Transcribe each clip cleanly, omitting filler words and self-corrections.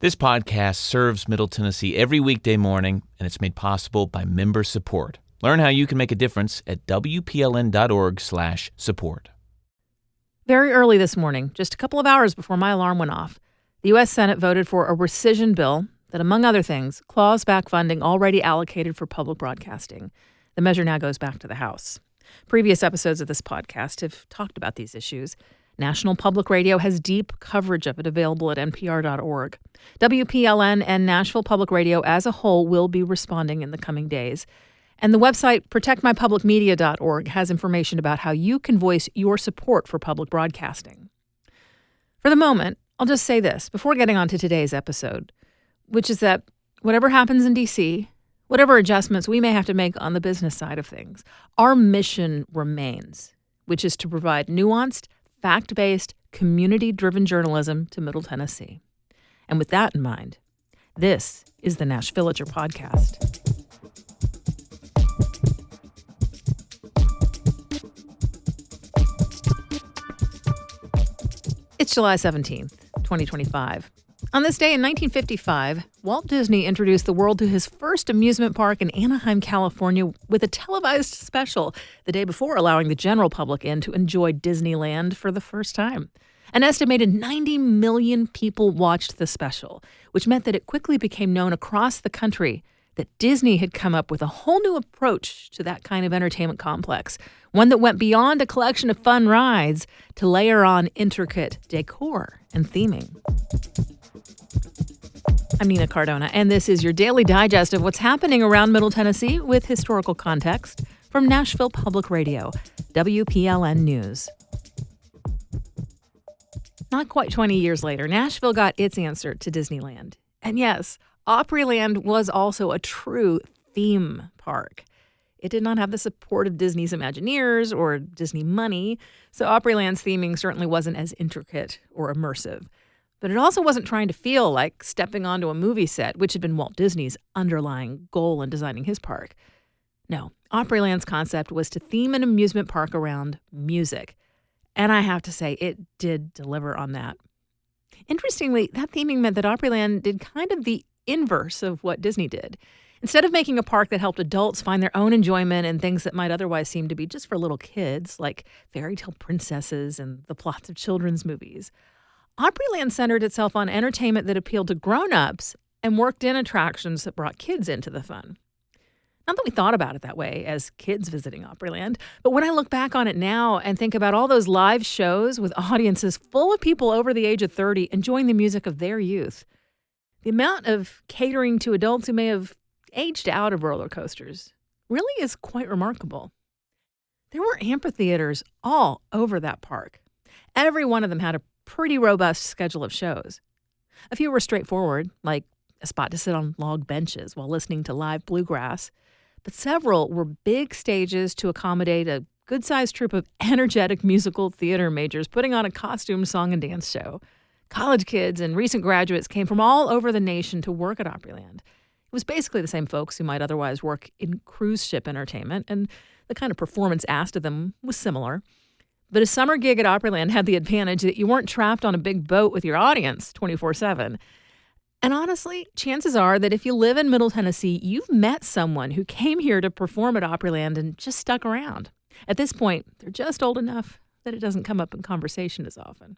This podcast serves Middle Tennessee every weekday morning, and it's made possible by member support. Learn how you can make a difference at WPLN.org/support. Very early this morning, just a couple of hours before my alarm went off, the U.S. Senate voted for a rescission bill that, among other things, claws back funding already allocated for public broadcasting. The measure now goes back to the House. Previous episodes of this podcast have talked about these issues. National Public Radio has deep coverage of it available at npr.org. WPLN and Nashville Public Radio as a whole will be responding in the coming days. And the website protectmypublicmedia.org has information about how you can voice your support for public broadcasting. For the moment, I'll just say this before getting on to today's episode, which is that whatever happens in D.C., whatever adjustments we may have to make on the business side of things, our mission remains, which is to provide nuanced, fact-based, community-driven journalism to Middle Tennessee. And with that in mind, this is the Nashvillager Podcast. It's July 17th, 2025. On this day in 1955, Walt Disney introduced the world to his first amusement park in Anaheim, California, with a televised special the day before allowing the general public in to enjoy Disneyland for the first time. An estimated 90 million people watched the special, which meant that it quickly became known across the country that Disney had come up with a whole new approach to that kind of entertainment complex, one that went beyond a collection of fun rides to layer on intricate decor and theming. I'm Nina Cardona, and this is your daily digest of what's happening around Middle Tennessee with historical context from Nashville Public Radio, WPLN News. Not quite 20 years later, Nashville got its answer to Disneyland. And yes, Opryland was also a true theme park. It did not have the support of Disney's Imagineers or Disney money, so Opryland's theming certainly wasn't as intricate or immersive. But it also wasn't trying to feel like stepping onto a movie set, which had been Walt Disney's underlying goal in designing his park. No, Opryland's concept was to theme an amusement park around music. And I have to say, it did deliver on that. Interestingly, that theming meant that Opryland did kind of the inverse of what Disney did. Instead of making a park that helped adults find their own enjoyment in things that might otherwise seem to be just for little kids, like fairy tale princesses and the plots of children's movies, Opryland centered itself on entertainment that appealed to grown-ups and worked in attractions that brought kids into the fun. Not that we thought about it that way as kids visiting Opryland, but when I look back on it now and think about all those live shows with audiences full of people over the age of 30 enjoying the music of their youth, the amount of catering to adults who may have aged out of roller coasters really is quite remarkable. There were amphitheaters all over that park. Every one of them had a pretty robust schedule of shows. A few were straightforward, like a spot to sit on log benches while listening to live bluegrass, but several were big stages to accommodate a good-sized troupe of energetic musical theater majors putting on a costume song and dance show. College kids and recent graduates came from all over the nation to work at Opryland. It was basically the same folks who might otherwise work in cruise ship entertainment, and the kind of performance asked of them was similar. But a summer gig at Opryland had the advantage that you weren't trapped on a big boat with your audience 24/7. And honestly, chances are that if you live in Middle Tennessee, you've met someone who came here to perform at Opryland and just stuck around. At this point, they're just old enough that it doesn't come up in conversation as often.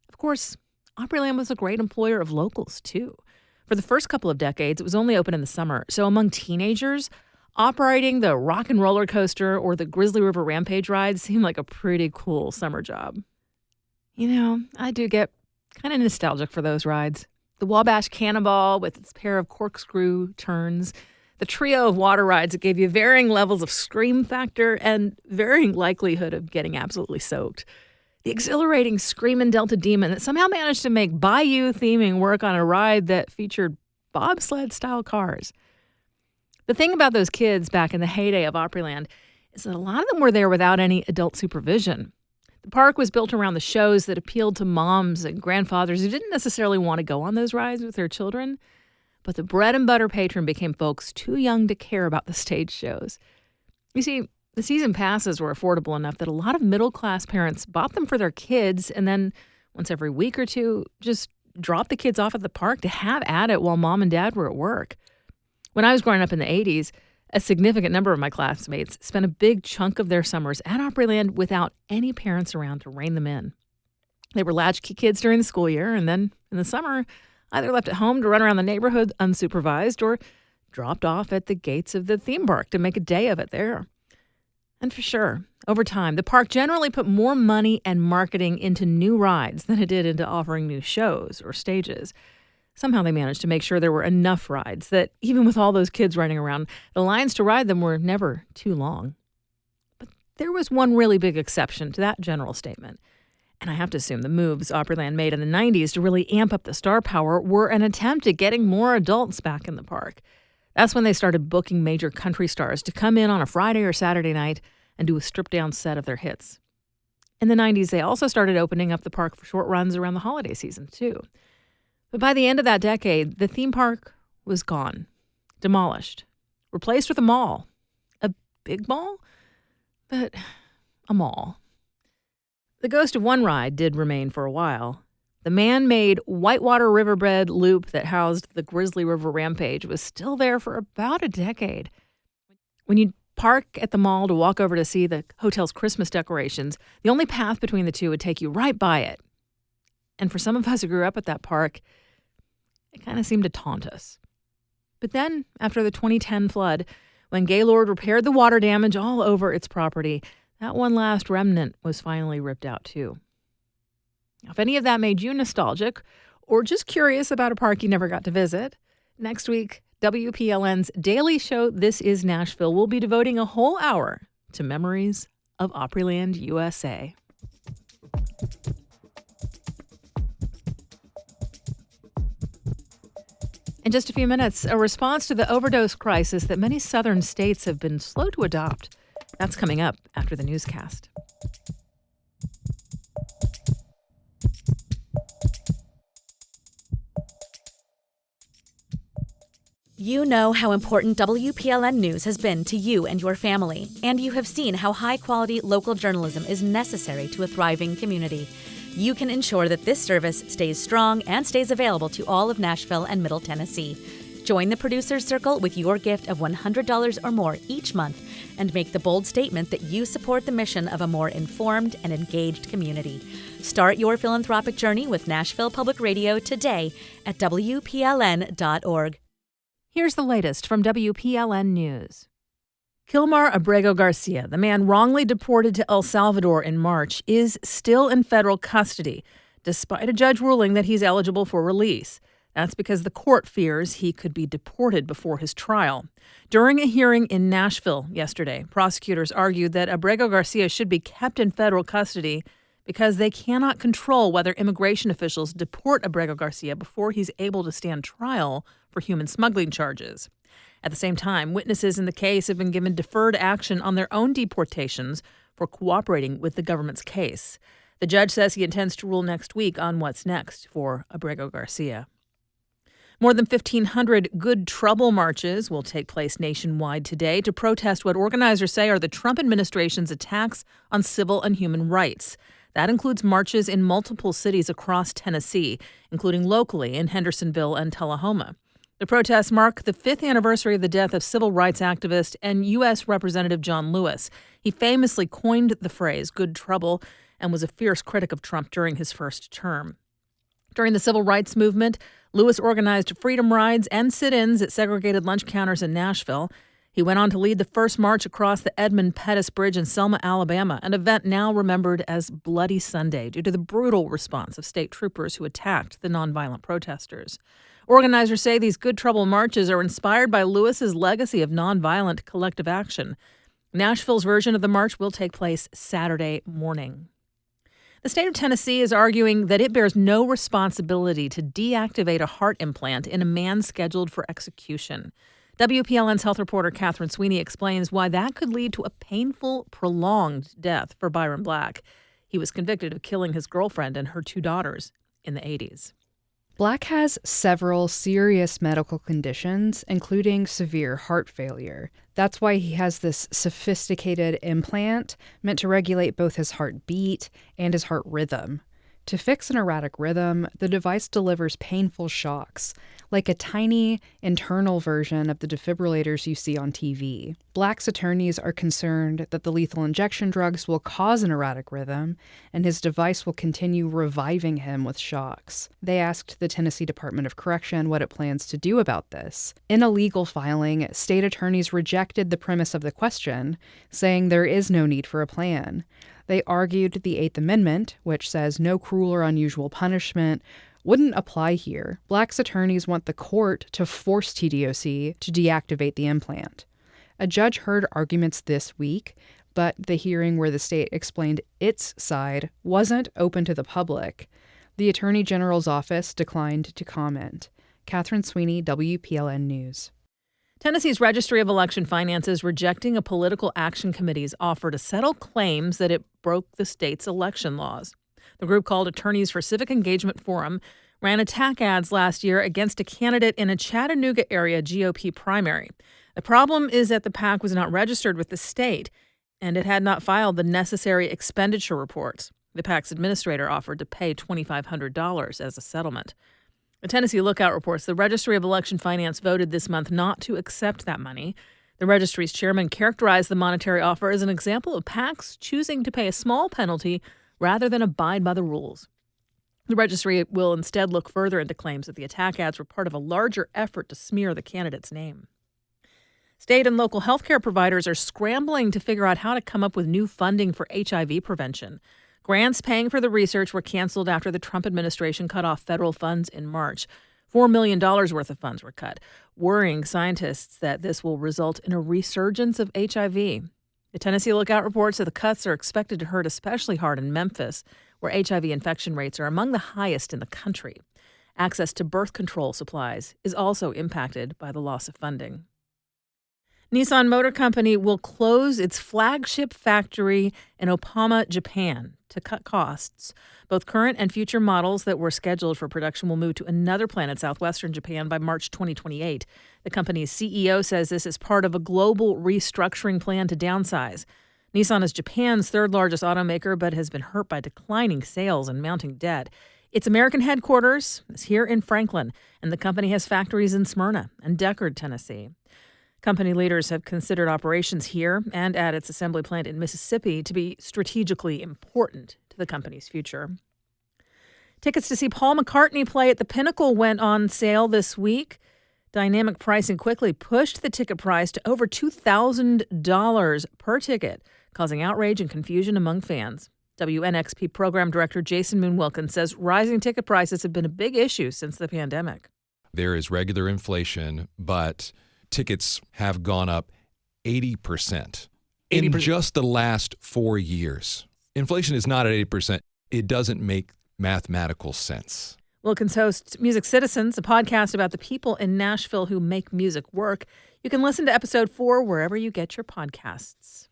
Of course, Opryland was a great employer of locals, too. For the first couple of decades, it was only open in the summer. So among teenagers, operating the Rock and Roller Coaster or the Grizzly River Rampage ride seemed like a pretty cool summer job. You know, I do get kind of nostalgic for those rides. The Wabash Cannonball with its pair of corkscrew turns, the trio of water rides that gave you varying levels of scream factor and varying likelihood of getting absolutely soaked. The exhilarating Screamin' Delta Demon that somehow managed to make Bayou theming work on a ride that featured bobsled-style cars. The thing about those kids back in the heyday of Opryland is that a lot of them were there without any adult supervision. The park was built around the shows that appealed to moms and grandfathers who didn't necessarily want to go on those rides with their children, but the bread and butter patron became folks too young to care about the stage shows. You see, the season passes were affordable enough that a lot of middle-class parents bought them for their kids and then, once every week or two, just drop the kids off at the park to have at it while mom and dad were at work. When I was growing up in the 80s, a significant number of my classmates spent a big chunk of their summers at Opryland without any parents around to rein them in. They were latchkey kids during the school year, and then in the summer, either left at home to run around the neighborhood unsupervised or dropped off at the gates of the theme park to make a day of it there. And for sure, over time, the park generally put more money and marketing into new rides than it did into offering new shows or stages. Somehow they managed to make sure there were enough rides that even with all those kids running around, the lines to ride them were never too long. But there was one really big exception to that general statement. And I have to assume the moves Opryland made in the 90s to really amp up the star power were an attempt at getting more adults back in the park. That's when they started booking major country stars to come in on a Friday or Saturday night and do a stripped-down set of their hits. In the 90s, they also started opening up the park for short runs around the holiday season, too. But by the end of that decade, the theme park was gone, demolished, replaced with a mall. A big mall? But a mall. The ghost of one ride did remain for a while. The man-made whitewater riverbed loop that housed the Grizzly River Rampage was still there for about a decade. When you park at the mall to walk over to see the hotel's Christmas decorations, the only path between the two would take you right by it. And for some of us who grew up at that park, it kind of seemed to taunt us. But then, after the 2010 flood, when Gaylord repaired the water damage all over its property, that one last remnant was finally ripped out too. If any of that made you nostalgic or just curious about a park you never got to visit, next week, WPLN's daily show, This Is Nashville, will be devoting a whole hour to memories of Opryland, USA. In just a few minutes, a response to the overdose crisis that many southern states have been slow to adopt. That's coming up after the newscast. You know how important WPLN News has been to you and your family, and you have seen how high-quality local journalism is necessary to a thriving community. You can ensure that this service stays strong and stays available to all of Nashville and Middle Tennessee. Join the Producers Circle with your gift of $100 or more each month and make the bold statement that you support the mission of a more informed and engaged community. Start your philanthropic journey with Nashville Public Radio today at WPLN.org. Here's the latest from WPLN News. Kilmar Abrego Garcia, the man wrongly deported to El Salvador in March, is still in federal custody, despite a judge ruling that he's eligible for release. That's because the court fears he could be deported before his trial. During a hearing in Nashville yesterday, prosecutors argued that Abrego Garcia should be kept in federal custody because they cannot control whether immigration officials deport Abrego Garcia before he's able to stand trial for human smuggling charges. At the same time, witnesses in the case have been given deferred action on their own deportations for cooperating with the government's case. The judge says he intends to rule next week on what's next for Abrego Garcia. More than 1,500 Good Trouble marches will take place nationwide today to protest what organizers say are the Trump administration's attacks on civil and human rights. That includes marches in multiple cities across Tennessee, including locally in Hendersonville and Tullahoma. The protests mark the 5th anniversary of the death of civil rights activist and U.S. Representative John Lewis. He famously coined the phrase Good Trouble and was a fierce critic of Trump during his first term. During the civil rights movement, Lewis organized freedom rides and sit-ins at segregated lunch counters in Nashville. He went on to lead the first march across the Edmund Pettus Bridge in Selma, Alabama, an event now remembered as Bloody Sunday due to the brutal response of state troopers who attacked the nonviolent protesters. Organizers say these Good Trouble marches are inspired by Lewis's legacy of nonviolent collective action. Nashville's version of the march will take place Saturday morning. The state of Tennessee is arguing that it bears no responsibility to deactivate a heart implant in a man scheduled for execution. WPLN's health reporter Catherine Sweeney explains why that could lead to a painful, prolonged death for Byron Black. He was convicted of killing his girlfriend and her 2 daughters in the 80s. Black has several serious medical conditions, including severe heart failure. That's why he has this sophisticated implant meant to regulate both his heartbeat and his heart rhythm. To fix an erratic rhythm, the device delivers painful shocks, like a tiny, internal version of the defibrillators you see on TV. Black's attorneys are concerned that the lethal injection drugs will cause an erratic rhythm, and his device will continue reviving him with shocks. They asked the Tennessee Department of Correction what it plans to do about this. In a legal filing, state attorneys rejected the premise of the question, saying there is no need for a plan. They argued the Eighth Amendment, which says no cruel or unusual punishment, wouldn't apply here. Black's attorneys want the court to force TDOC to deactivate the implant. A judge heard arguments this week, but the hearing where the state explained its side wasn't open to the public. The Attorney General's office declined to comment. Catherine Sweeney, WPLN News. Tennessee's Registry of Election Finances rejecting a political action committee's offer to settle claims that it broke the state's election laws. The group, called Attorneys for Civic Engagement Forum, ran attack ads last year against a candidate in a Chattanooga area GOP primary. The problem is that the PAC was not registered with the state, and it had not filed the necessary expenditure reports. The PAC's administrator offered to pay $2,500 as a settlement. The Tennessee Lookout reports the Registry of Election Finance voted this month not to accept that money. The registry's chairman characterized the monetary offer as an example of PACs choosing to pay a small penalty rather than abide by the rules. The registry will instead look further into claims that the attack ads were part of a larger effort to smear the candidate's name. State and local healthcare providers are scrambling to figure out how to come up with new funding for HIV prevention. Grants paying for the research were canceled after the Trump administration cut off federal funds in March. $4 million worth of funds were cut, worrying scientists that this will result in a resurgence of HIV. The Tennessee Lookout reports that the cuts are expected to hurt especially hard in Memphis, where HIV infection rates are among the highest in the country. Access to birth control supplies is also impacted by the loss of funding. Nissan Motor Company will close its flagship factory in Opama, Japan, to cut costs. Both current and future models that were scheduled for production will move to another plant in southwestern Japan by March 2028. The company's CEO says this is part of a global restructuring plan to downsize. Nissan is Japan's third largest automaker, but has been hurt by declining sales and mounting debt. Its American headquarters is here in Franklin, and the company has factories in Smyrna and Deckard, Tennessee. Company leaders have considered operations here and at its assembly plant in Mississippi to be strategically important to the company's future. Tickets to see Paul McCartney play at the Pinnacle went on sale this week. Dynamic pricing quickly pushed the ticket price to over $2,000 per ticket, causing outrage and confusion among fans. WNXP program director Jason Moon-Wilkins says rising ticket prices have been a big issue since the pandemic. There is regular inflation, but tickets have gone up 80% in just the last 4 years. Inflation is not at 80%. It doesn't make mathematical sense. Wilkins hosts Music Citizens, a podcast about the people in Nashville who make music work. You can listen to episode 4 wherever you get your podcasts.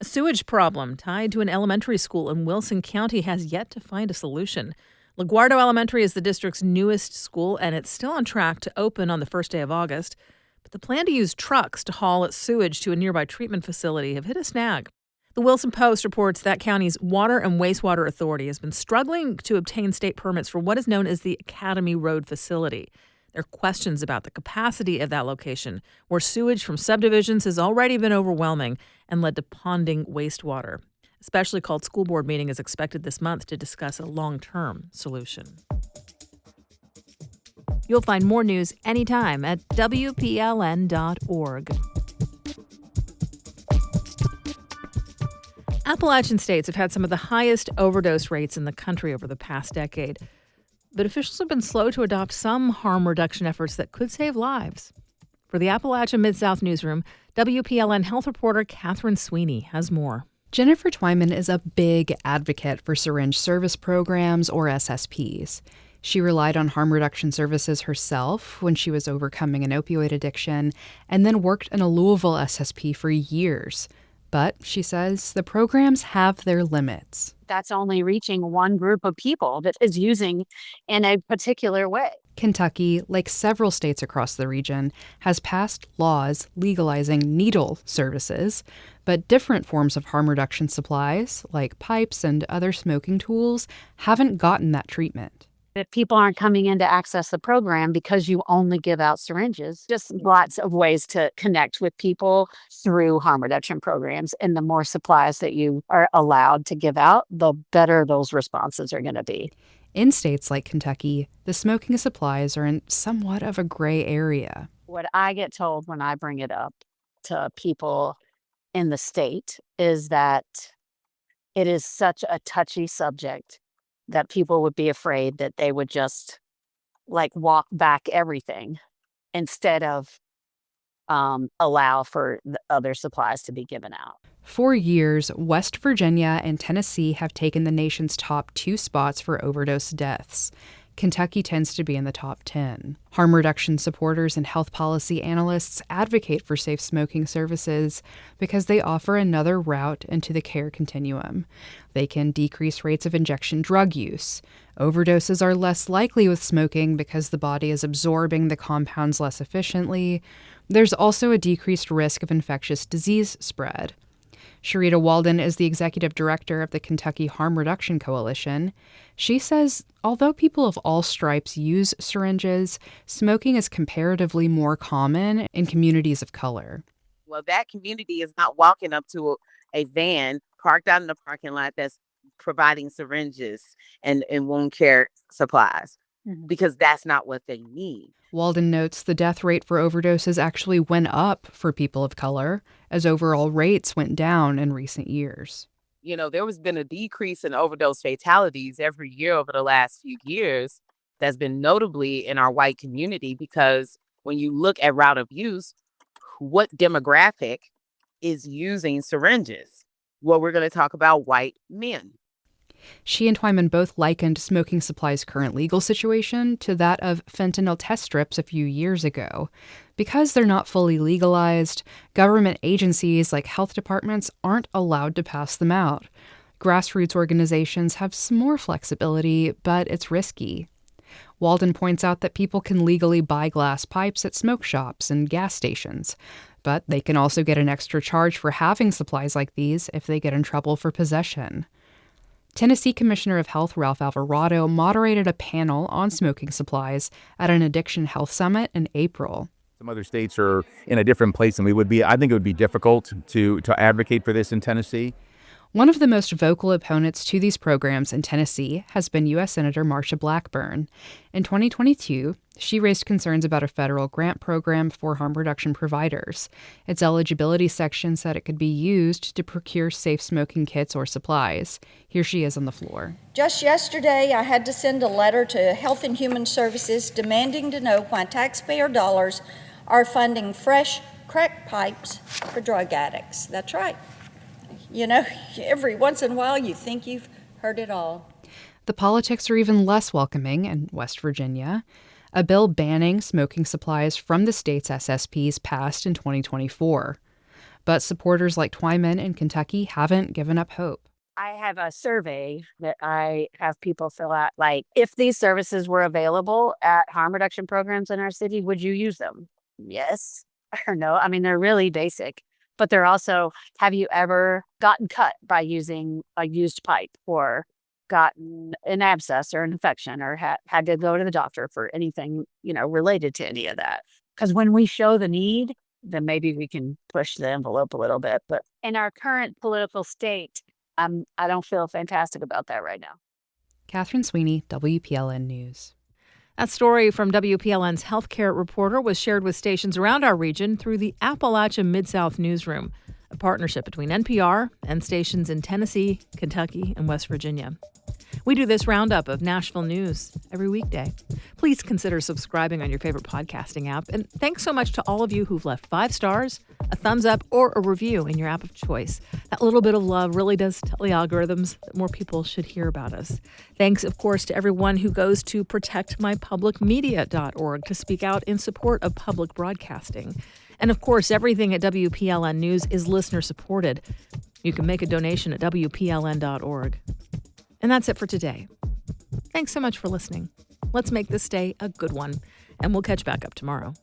A sewage problem tied to an elementary school in Wilson County has yet to find a solution. LaGuardo Elementary is the district's newest school, and it's still on track to open on the first day of August. But the plan to use trucks to haul its sewage to a nearby treatment facility have hit a snag. The Wilson Post reports that county's Water and Wastewater Authority has been struggling to obtain state permits for what is known as the Academy Road facility. There are questions about the capacity of that location, where sewage from subdivisions has already been overwhelming and led to ponding wastewater. A specially called school board meeting is expected this month to discuss a long-term solution. You'll find more news anytime at WPLN.org. Appalachian states have had some of the highest overdose rates in the country over the past decade, but officials have been slow to adopt some harm reduction efforts that could save lives. For the Appalachian Mid-South newsroom, WPLN health reporter Catherine Sweeney has more. Jennifer Twyman is a big advocate for syringe service programs, or SSPs. She relied on harm reduction services herself when she was overcoming an opioid addiction, and then worked in a Louisville SSP for years. But, she says, the programs have their limits. That's only reaching one group of people that is using in a particular way. Kentucky, like several states across the region, has passed laws legalizing needle services, but different forms of harm reduction supplies, like pipes and other smoking tools, haven't gotten that treatment. If people aren't coming in to access the program because you only give out syringes, just lots of ways to connect with people through harm reduction programs. And the more supplies that you are allowed to give out, the better those responses are going to be. In states like Kentucky, the smoking supplies are in somewhat of a gray area. What I get told when I bring it up to people in the state is that it is such a touchy subject that people would be afraid that they would just walk back everything instead of allow for the other supplies to be given out. For years, West Virginia and Tennessee have taken the nation's top 2 spots for overdose deaths. Kentucky tends to be in the top 10. Harm reduction supporters and health policy analysts advocate for safe smoking services because they offer another route into the care continuum. They can decrease rates of injection drug use. Overdoses are less likely with smoking because the body is absorbing the compounds less efficiently. There's also a decreased risk of infectious disease spread. Sharita Walden is the executive director of the Kentucky Harm Reduction Coalition. She says, although people of all stripes use syringes, smoking is comparatively more common in communities of color. Well, that community is not walking up to a van parked out in the parking lot that's providing syringes and wound care supplies, because that's not what they need. Walden notes the death rate for overdoses actually went up for people of color, as overall rates went down in recent years. You know, there has been a decrease in overdose fatalities every year over the last few years that's been notably in our white community, because when you look at route of use, what demographic is using syringes? Well, we're going to talk about white men. She and Twyman both likened smoking supply's current legal situation to that of fentanyl test strips a few years ago. Because they're not fully legalized, government agencies like health departments aren't allowed to pass them out. Grassroots organizations have some more flexibility, but it's risky. Walden points out that people can legally buy glass pipes at smoke shops and gas stations, but they can also get an extra charge for having supplies like these if they get in trouble for possession. Tennessee Commissioner of Health Ralph Alvarado moderated a panel on smoking supplies at an addiction health summit in April. Some other states are in a different place than we would be. I think it would be difficult to advocate for this in Tennessee. One of the most vocal opponents to these programs in Tennessee has been U.S. Senator Marsha Blackburn. In 2022, she raised concerns about a federal grant program for harm reduction providers. Its eligibility section said it could be used to procure safe smoking kits or supplies. Here she is on the floor. Just yesterday, I had to send a letter to Health and Human Services demanding to know why taxpayer dollars are funding fresh crack pipes for drug addicts. That's right. You know, every once in a while you think you've heard it all. The politics are even less welcoming in West Virginia. A bill banning smoking supplies from the state's SSPs passed in 2024. But supporters like Twyman in Kentucky haven't given up hope. I have a survey that I have people fill out, if these services were available at harm reduction programs in our city, would you use them? Yes or no. I mean, they're really basic. But they're also, have you ever gotten cut by using a used pipe, or gotten an abscess or an infection, or had to go to the doctor for anything, related to any of that? Because when we show the need, then maybe we can push the envelope a little bit. But in our current political state, I don't feel fantastic about that right now. Catherine Sweeney, WPLN News. That story from WPLN's healthcare reporter was shared with stations around our region through the Appalachia Mid-South Newsroom, a partnership between NPR and stations in Tennessee, Kentucky, and West Virginia. We do this roundup of Nashville news every weekday. Please consider subscribing on your favorite podcasting app. And thanks so much to all of you who've left 5 stars, a thumbs up, or a review in your app of choice. That little bit of love really does tell the algorithms that more people should hear about us. Thanks, of course, to everyone who goes to protectmypublicmedia.org to speak out in support of public broadcasting. And of course, everything at WPLN News is listener supported. You can make a donation at WPLN.org. And that's it for today. Thanks so much for listening. Let's make this day a good one, and we'll catch back up tomorrow.